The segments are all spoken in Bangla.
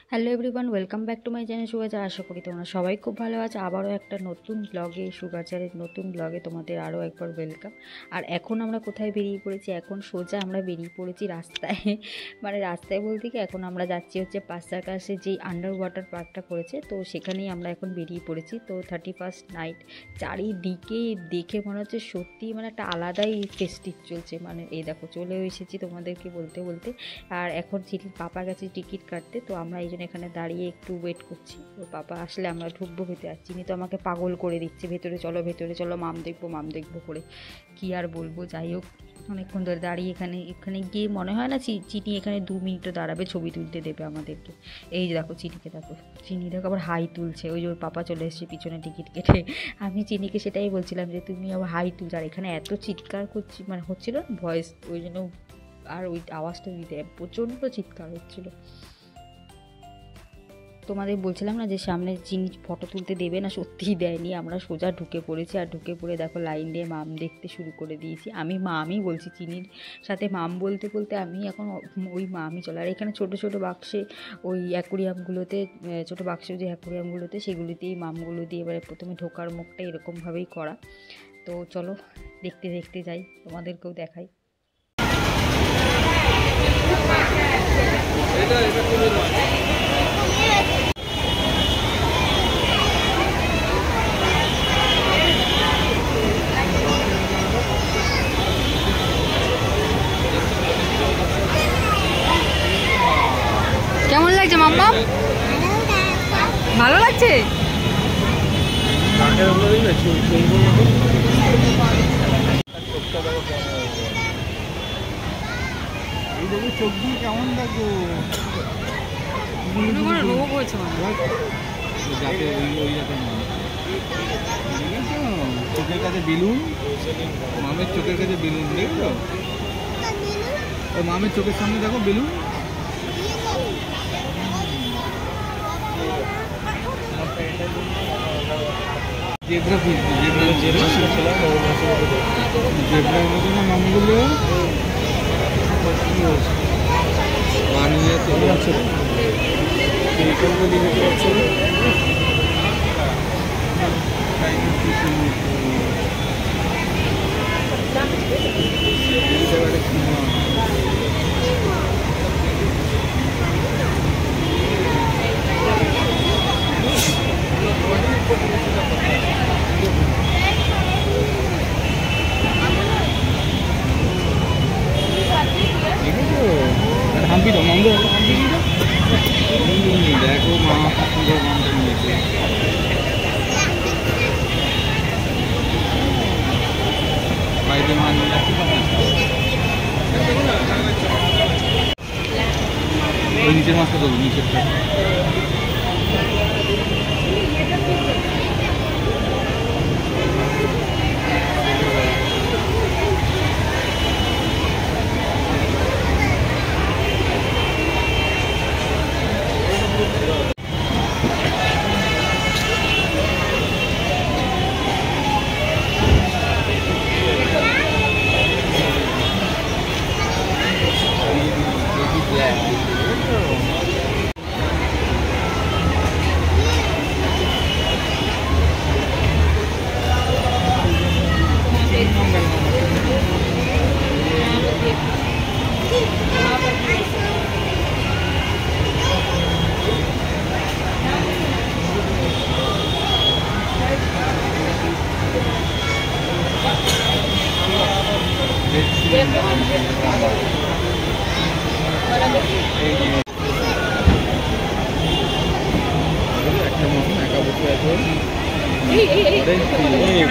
Hello everyone, welcome back to my channel Sugachar. আশা করি তোমরা সবাই খুব ভালো আছো। আবারও একটা নতুন ব্লগে, সুগাচারের নতুন ব্লগে তোমাদের আরও একবার ওয়েলকাম। আর এখন আমরা কোথায় বেরিয়ে পড়েছি? এখন সোজা আমরা বেরিয়ে পড়েছি রাস্তায়। মানে রাস্তায় বলতে কি, এখন আমরা যাচ্ছি হচ্ছে পাঁচটার কাছে যেই আন্ডার ওয়াটার পার্কটা করেছে, তো সেখানেই আমরা এখন বেরিয়ে পড়েছি। তো 31st নাইট চারিদিকে দেখে মনে হচ্ছে সত্যি মানে একটা আলাদাই ফেস্টিভ চলছে। মানে এই দেখো চলে এসেছি তোমাদেরকে বলতে বলতে। আর এখন চিনির পাপা গেছে টিকিট কাটতে, তো আমরা এই জন্য এখানে দাঁড়িয়ে একটু ওয়েট করছি। তো পাপা আসলে আমরা ঢুকবো ভেতরে। আর চিনি তো আমাকে পাগল করে দিচ্ছে, ভেতরে চলো মাম দেখবো করে। কি আর বলবো, যাই হোক অনেকক্ষণ ধরে দাঁড়িয়ে এখানে গিয়ে মনে হয় না চিনি এখানে 2 মিনিটও দাঁড়াবে, ছবি তুলতে দেবে আমাদেরকে। এই যে দেখো চিনি দেখো আবার হাই তুলছে। ওই যে ওর পাপা চলে এসেছে পিছনে টিকিট কেটে। আমি চিনিকে সেটাই বলছিলাম যে তুমি আবার হাই তুলছো। আর এখানে এত চিৎকার করছি মানে হচ্ছিল না ভয়েস, ওই জন্য আর ওই আওয়াজটা দিতে প্রচণ্ড চিৎকার হচ্ছিল। তোমাদের বলছিলাম না যে সামনে চিনি ফটো তুলতে দেবে না, সত্যিই দেয়নি। আমরা সোজা ঢুকে পড়েছি। আর ঢুকে পড়ে দেখো লাইন দিয়ে মাম দেখতে শুরু করে দিয়েছি। আমি মামই বলছি, চিনির সাথে মাম বলতে বলতে আমি এখন ওই মামই চলে। আর এখানে ছোটো ছোটো বাক্সে ওই অ্যাকোরিয়ামগুলোতে, ছোটো বাক্সে যে অ্যাকোরিয়ামগুলোতে, সেগুলিতেই মামগুলো দিয়ে এবারে প্রথমে ঢোকার মুখটা এরকমভাবেই করা। তো চলো দেখতে দেখতে যাই, তোমাদেরকেও দেখাই। কেমন লাগছে মাম্মা? ভালো লাগছে? চোখ দিয়ে কেমন লাগো? রোগ হয়েছে যাতে ওই যাতে চোখের কাছে বেলুন, মামের চোখের কাছে বেলুন, দেখছো? ওই মামের চোখের সামনে দেখো বেলুন। জেব্রা ফিস, জেব্রার মতো না মামগুলো বানিয়ে চলে যাচ্ছে। এইখানটা দিকে যাচ্ছে হাম্পি তো মন্দ দেখো মা সুন্দর মামটা নিয়েছে। বাড়িতে মা নিয়ে যাচ্ছে ওই নিচের মাছটা দেবো, নিচেরটা।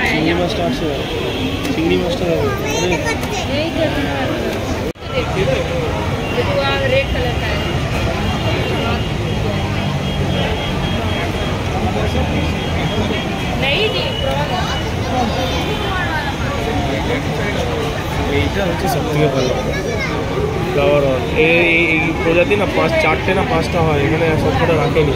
চিংড়ি মাছটা আসে, চিংড়ি মাছটা रेड कलर का है। नहीं जी, এইটা হচ্ছে সব থেকে ভালো ফ্লাওয়ার অন। এই প্রজাতি না 4টে না 5টা হয়, এখানে সবকটা রাখেনি।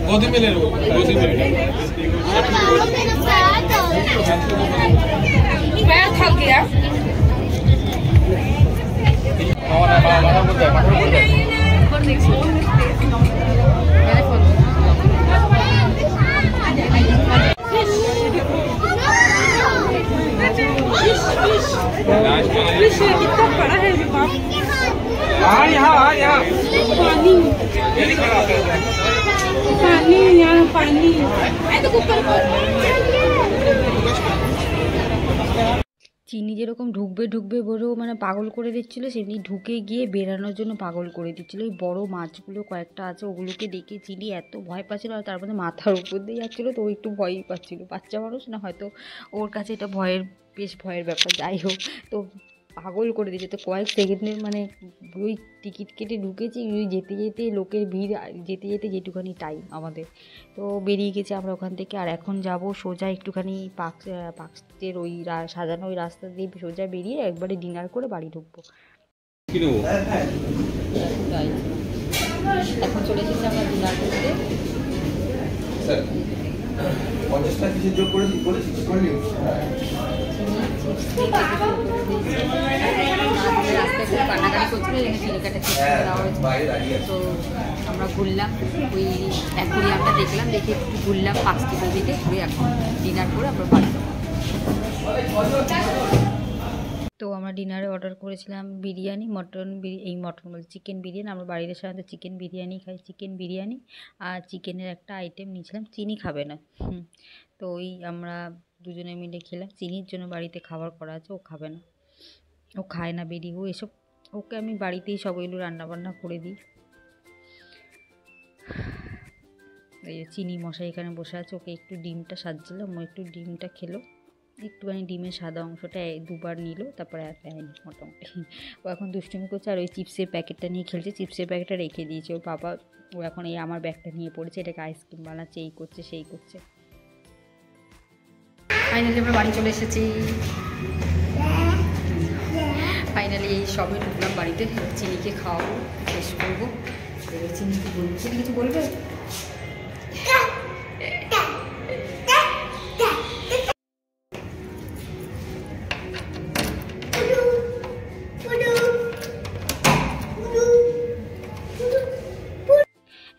गोदी में ले लो, गोदी में मैं थक गया कितना बड़ा है पानी पानी यहाँ पानी চিনি যেরকম ঢুকবে বলেও মানে পাগল করে দিচ্ছিল, সেমনি ঢুকে গিয়ে বেরানোর জন্য পাগল করে দিচ্ছিলো। ওই বড়ো মাছগুলো কয়েকটা আছে, ওগুলোকে দেখে চিনি এত ভয় পাচ্ছিলো, আর তারপরে মাথার উপর দিয়ে যাচ্ছিলো, তো ও একটু ভয়ই পাচ্ছিলো। বাচ্চা মানুষ না, হয়তো ওর কাছে এটা বেশ ভয়ের ব্যাপার। যাই হোক, তো পাগল করে দিয়েছে। তো কয়েক সেকেন্ডের মানে ওই টিকিট কেটে ঢুকেছি, ওই যেতে লোকের ভিড়, যেতে যেটুখানি টাইম আমাদের, তো বেরিয়ে গেছি আমরা ওখান থেকে। আর এখন যাব সোজা একটুখানি পার্কের ওই সাজানো ওই রাস্তা দিয়ে সোজা বেরিয়ে একবারে ডিনার করে বাড়ি ঢুকবো। এখন চলে এসেছি আমরা ডিনার করতে। কান্নাকাটি করছিল, চিনিকাটা দেওয়া হয়েছে। তো আমরা ঘুরলাম, ওই অ্যাকোরিয়ামটা দেখলাম, দেখে একটু ঘুরলাম পাঁচটির দিকে, ঘুরে এখন ডিনার করে আমরা বাড়ি যাবো। তো আমরা ডিনারে অর্ডার করেছিলাম বিরিয়ানি, চিকেন বিরিয়ানি। আমরা বাড়িতে সাধারণত চিকেন বিরিয়ানি খাই, চিকেন বিরিয়ানি আর চিকেনের একটা আইটেম নিয়েছিলাম, চিনি খাবে না। তো ওই আমরা দুজনে মিলে খেলাম। চিনির জন্য বাড়িতে খাবার করা আছে, ও খাবে না, ও খায় না বেরিয়ে, ও এসব, ওকে আমি বাড়িতেই সব এগুলো রান্নাবান্না করে দিই। এই চিনি মশাই এখানে বসে আছে, ওকে একটু ডিমটা সাজছিলাম, ও একটু ডিমটা খেলো, একটুখানি ডিমের সাদা অংশটা দুবার নিল, তারপরে আর খায়নি মোটামুটি। ও এখন দুষ্টুমি করছে, আর ওই চিপসের প্যাকেটটা নিয়ে খেলছে, চিপসের প্যাকেটটা রেখে দিয়েছে ওর বাবা। ও এখন এই আমার ব্যাগটা নিয়ে পড়েছে, এটাকে আইসক্রিম বানাচ্ছে, এই করছে সেই করছে। ফাইনালি আমরা বাড়ি চলে এসেছি। ফাইনালি এই সবে ঢুকলাম বাড়িতে, চিনিকে খাওয়াবো, শেষ করবো। চিনি কিছু বলবে?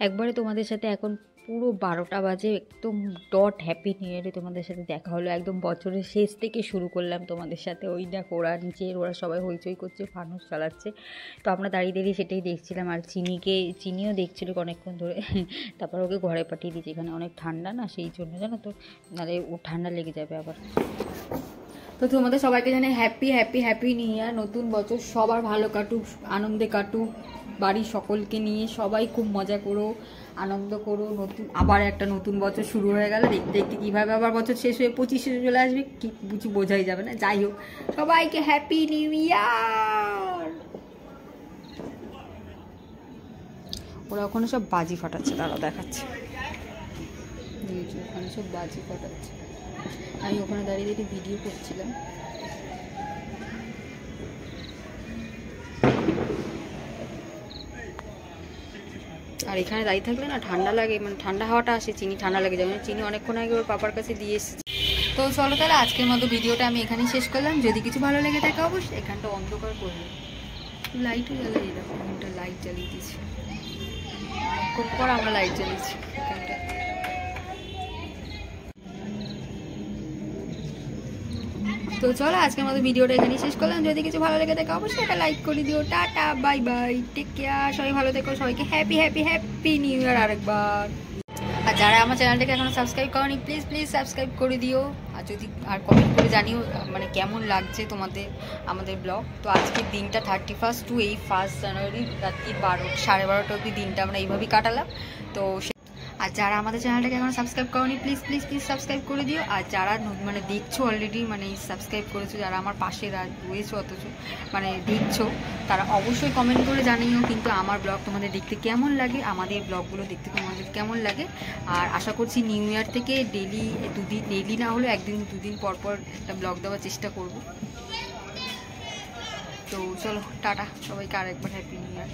একবারে তোমাদের সাথে এখন পুরো 12টা বাজে, একদম ডট হ্যাপি নিউ ইয়ারে তোমাদের সাথে দেখা হলো। একদম বছরের শেষ থেকে শুরু করলাম তোমাদের সাথে। ওই দেখো ওরা নিচের, ওরা সবাই হইচই করছে, ফানুস চালাচ্ছে, তো আমরা দাঁড়িয়ে সেটাই দেখছিলাম। আর চিনিও দেখছিল অনেকক্ষণ ধরে। তারপর ওকে ঘরে পাঠিয়ে দিয়েছি, এখানে অনেক ঠান্ডা না, সেই জন্য জানো তো, নাহলে ও ঠান্ডা লেগে যাবে আবার। তো তোমাদের সবাইকে জানাই হ্যাপি হ্যাপি হ্যাপি নিউ ইয়ার। নতুন বছর সবার ভালো কাটুক, আনন্দে কাটুক, বাড়ির সকলকে নিয়ে সবাই খুব মজা করো, আনন্দ করো। আবার একটা নতুন বছর শুরু হয়ে গেল, দেখতে দেখতে কীভাবে আবার বছর শেষ হয়ে 25 চলে আসবে কি কিছু বোঝাই যাবে না। যাই হোক, সবাইকে হ্যাপি নিউ ইয়ার। ওরা ওখানে সব বাজি ফাটাচ্ছে, তারা দেখাচ্ছে, ওখানে সব বাজি ফাটাচ্ছে। আমি ওখানে দাঁড়িয়ে ভিডিও করছিলাম। আর এখানে দাঁড়িয়ে থাকলে না ঠান্ডা লাগে, মানে ঠান্ডা হাওয়াটা আসে, চিনি ঠান্ডা লাগে, যেমন চিনি অনেকক্ষণ আগে ওর পাপার কাছে দিয়ে এসেছি। তো চলো তাহলে আজকের মতো ভিডিওটা আমি এখানেই শেষ করলাম। যদি কিছু ভালো লেগে থাকে অবশ্যই এখানটা অন্ধকার করবে, লাইটও জ্বালিয়ে দেখো, এখানটা লাইট জ্বালিয়ে দিচ্ছি, খুব পর আমরা লাইট জ্বালিয়েছি এখানটা। তো চলো আজকের মতো ভিডিওটা এখানেই শেষ করলাম। যদি কিছু ভালো লেগে থাকে অবশ্যই একটা লাইক করে দিও। টাটা, বাই বাই, টেক কেয়ার, সবাই ভালো থেকো, সবাইকে happy happy happy new year আরেকবার। আর যারা আমার চ্যানেলটাকে এখনো সাবস্ক্রাইব করোনি প্লিজ সাবস্ক্রাইব করে দিও। আর কমেন্ট করে জানিও মানে কেমন লাগছে তোমাদের আমাদের ব্লগ। তো আজকের দিনটা 31 টু এই 1 জানুয়ারি রাত্রি 12:30 অবধি দিনটা আমরা এইভাবেই কাটালাম। তো আর যারা আমাদের চ্যানেলটাকে এখনো সাবস্ক্রাইব করোনি প্লিজ সাবস্ক্রাইব করে দিও। আর যারা মানে দেখছো অলরেডি, মানে সাবস্ক্রাইব করেছো, যারা আমার পাশে রয়েছো অথচ মানে দেখছো, তারা অবশ্যই কমেন্ট করে জানিও কিন্তু আমার ব্লগ তোমাদের দেখতে কেমন লাগে, আমাদের ব্লগগুলো দেখতে তোমাদের কেমন লাগে। আর আশা করছি নিউ ইয়ার থেকে ডেলি না হলেও 1 দিন 2 দিন পর একটা ব্লগ দেওয়ার চেষ্টা করব। তো চলো টাটা, সবাইকে আরেকবার হ্যাপি নিউ ইয়ার।